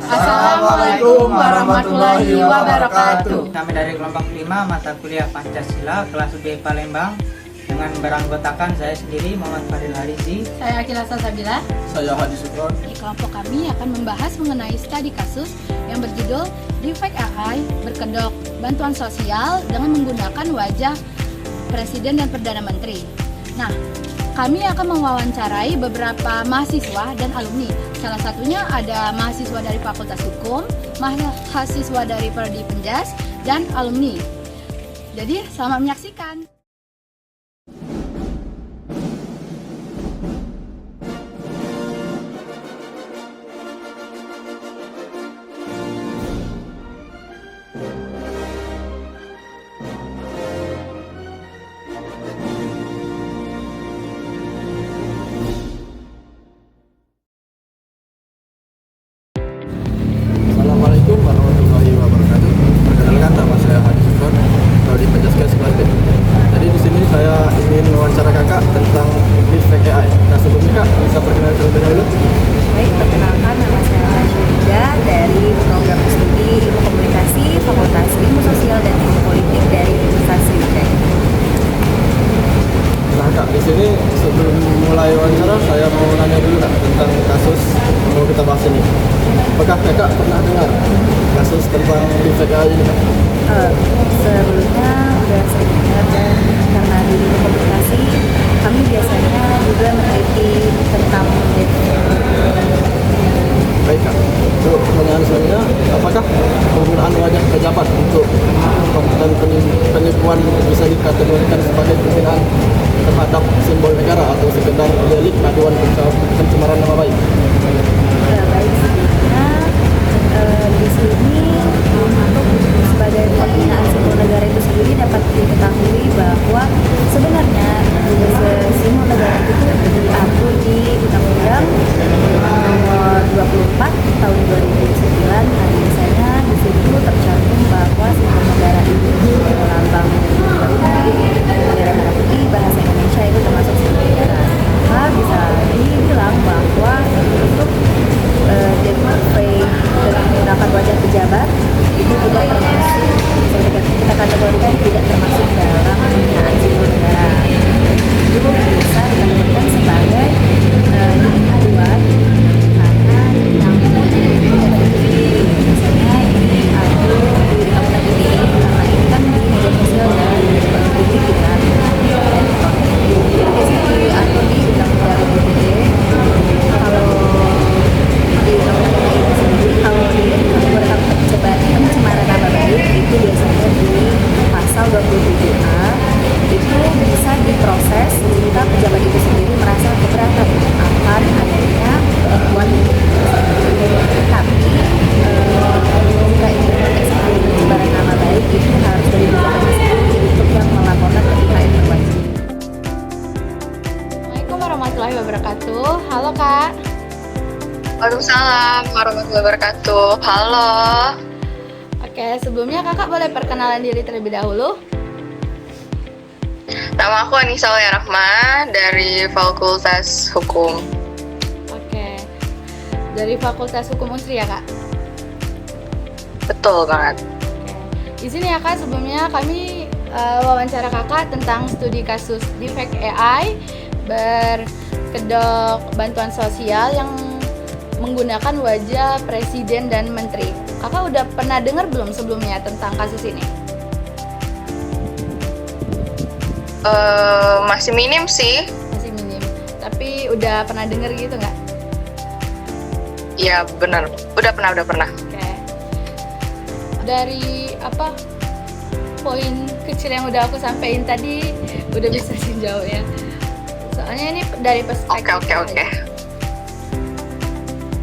Assalamualaikum warahmatullahi wabarakatuh. Kami dari kelompok 5 mata kuliah Pancasila kelas B Palembang dengan beranggotakan saya sendiri Muhammad Fadil Harizi. Saya Akila Salsabila. Saya Hadi Sukron. Di kelompok kami akan membahas mengenai studi kasus yang berjudul Defect AI berkedok bantuan sosial dengan menggunakan wajah Presiden dan Perdana Menteri. Nah, kami akan mewawancarai beberapa mahasiswa dan alumni. Salah satunya ada mahasiswa dari Fakultas Hukum, mahasiswa dari Prodi Penjas, dan alumni. Jadi, selamat menyaksikan. Assalamualaikum warahmatullahi wabarakatuh. Perkenalkan, nama saya Hadi Sukron, Prodi Penjas kelas B. Jadi di sini saya ingin mewawancara kakak tentang Defect AI. Nah, sebelumnya kak bisa perkenalkan terlebih dahulu. Baik, perkenalkan nama saya Syurga dari program studi Ilmu Komunikasi Fakultas Ilmu Sosial dan Ilmu Politik dari Universitas Sriwijaya. Nah kak, di sini sebelum mulai wawancara saya mau nanya dulu kak tentang kasus yang mau kita bahas ini. Apakah kakak pernah dengar kasus tentang Defect AI ini kak? Sebelumnya sudah sering dengar, dan karena di Ilmu Komunikasi kami biasanya juga meneliti tentang Baik kak, untuk pertanyaan selanjutnya, apakah penggunaan wajah pejabat untuk konten penipuan bisa dikategorikan sebagai penghinaan terhadap simbol negara atau sekedar delik aduan pencemaran nama baik? baik sebelumnya di sini sebagai penghinaan simbol negara itu sendiri dapat diketahui bahwa sebenarnya simbol negara itu diatur di Undang-Undang Nomor 24 Tahun 2009. Nah, biasanya di situ tercantum bahwa simbol negara itu melambang bendera merah putih, bahasa Indonesia itu termasuk simbol negara. Maka bisa dibilang bahwa untuk dengan menggunakan wajah pejabat itu tidak termasuk, kita kategorikan tidak termasuk dalam penghinaan simbol negara. Itu bisa dikategorikan sebagai delik aduan karena yang misalnya ini adu di Kabupaten ini, karena ini kan di media sosial dan publik gitu kan. Jadi biasanya diatur di Undang-Undang ITE. Kalau di Undang-Undang ITE sendiri, kalau di pencemaran nama baik itu biasanya di pasal 27A itu bisa diproses jika pejabat itu sendiri merasa keberatan akan adanya penipuan itu. Tapi jika ini konteks pencemaran nama baik itu harus dari pejabat sendiri untuk yang melaporkan ke pihak yang berwajib. Assalamualaikum warahmatullahi wabarakatuh. Halo Kak. Waalaikumsalam warahmatullahi wabarakatuh. Halo. Oke, sebelumnya kakak boleh perkenalan diri terlebih dahulu. Nama aku Anissa Rahma dari Fakultas Hukum. Oke, dari Fakultas Hukum Unsri ya kak? Betul banget. Oke. Di sini ya kak, sebelumnya kami wawancara kakak tentang studi kasus Defect AI berkedok bantuan sosial yang menggunakan wajah Presiden dan Menteri. Kakak udah pernah dengar belum sebelumnya tentang kasus ini? Masih minim sih. Masih minim, tapi udah pernah dengar gitu nggak? Iya benar, udah pernah. Oke. Dari apa poin kecil yang udah aku sampaikan tadi udah bisa dijawab ya. Soalnya ini dari perspektif. Oke.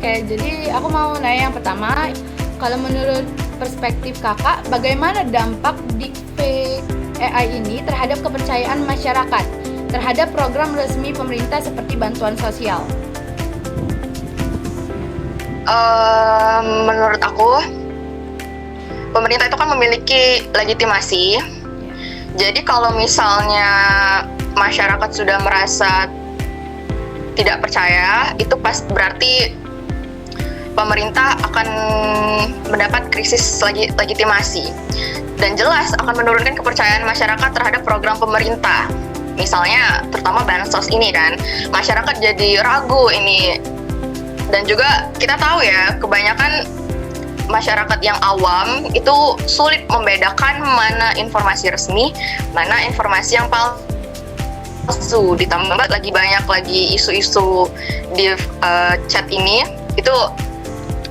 Oke, jadi aku mau nanya yang pertama, kalau menurut perspektif kakak, bagaimana dampak Defect AI ini terhadap kepercayaan masyarakat terhadap program resmi pemerintah seperti bantuan sosial? Menurut aku, pemerintah itu kan memiliki legitimasi. Jadi kalau misalnya masyarakat sudah merasa tidak percaya, itu berarti pemerintah akan mendapat krisis legitimasi dan jelas akan menurunkan kepercayaan masyarakat terhadap program pemerintah. Misalnya terutama bansos ini kan, masyarakat jadi ragu ini. Dan juga kita tahu ya, kebanyakan masyarakat yang awam itu sulit membedakan mana informasi resmi, mana informasi yang palsu. Ditambah lagi banyak lagi isu-isu di chat ini, itu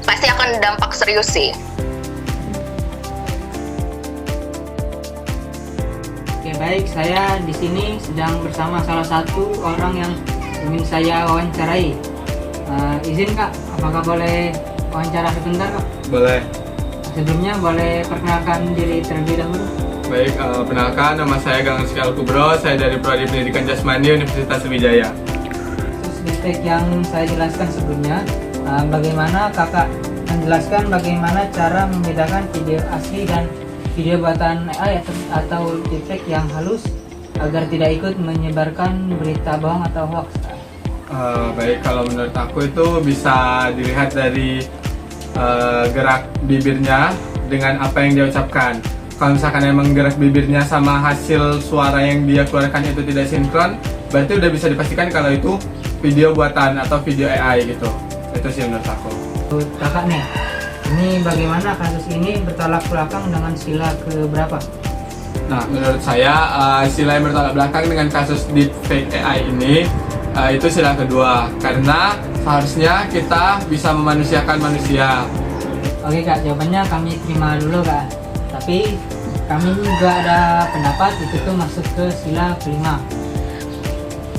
pasti akan dampak serius sih. Oke, baik, saya di sini sedang bersama salah satu orang yang ingin saya wawancarai. Izin Kak, apakah boleh wawancara sebentar Kak? Boleh. Sebelumnya boleh perkenalkan diri terlebih dahulu. Baik, perkenalkan nama saya Gang Sekal Kubro, saya dari Prodi Pendidikan Jasmani Universitas Sriwijaya. Terus di tag yang saya jelaskan sebelumnya, bagaimana Kakak menjelaskan bagaimana cara membedakan video asli dan video buatan AI atau deepfake yang halus agar tidak ikut menyebarkan berita bohong atau hoax. Baik, kalau menurut aku itu bisa dilihat dari gerak bibirnya dengan apa yang dia ucapkan. Kalau misalkan emang gerak bibirnya sama hasil suara yang dia keluarkan itu tidak sinkron, berarti udah bisa dipastikan kalau itu video buatan atau video AI gitu. Itu sih menurut aku. Kakak nih, ini bagaimana kasus ini bertolak belakang dengan sila keberapa? Nah, menurut saya sila yang bertolak belakang dengan kasus deepfake AI ini itu sila kedua, karena seharusnya kita bisa memanusiakan manusia. Oke Kak, jawabannya kami terima dulu Kak. Tapi kami juga ada pendapat itu tuh masuk ke sila kelima.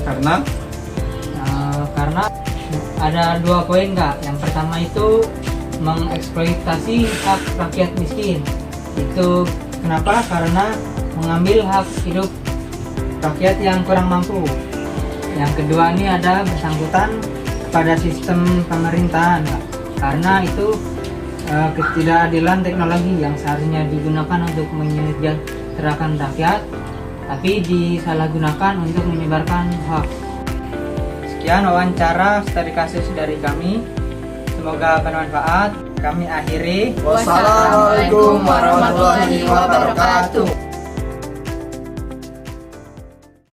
Karena Karena ada 2 poin Kak. Yang pertama itu mengeksploitasi hak rakyat miskin. Itu kenapa? Karena mengambil hak hidup rakyat yang kurang mampu. Yang kedua ini ada bersangkutan pada sistem pemerintahan Kak. Karena itu ketidakadilan teknologi yang seharusnya digunakan untuk menyejahterakan rakyat, tapi disalahgunakan untuk menyebarkan hoax. Sekian wawancara studi kasus dari kami. Semoga bermanfaat. Kami akhiri. Wassalamualaikum warahmatullahi wabarakatuh.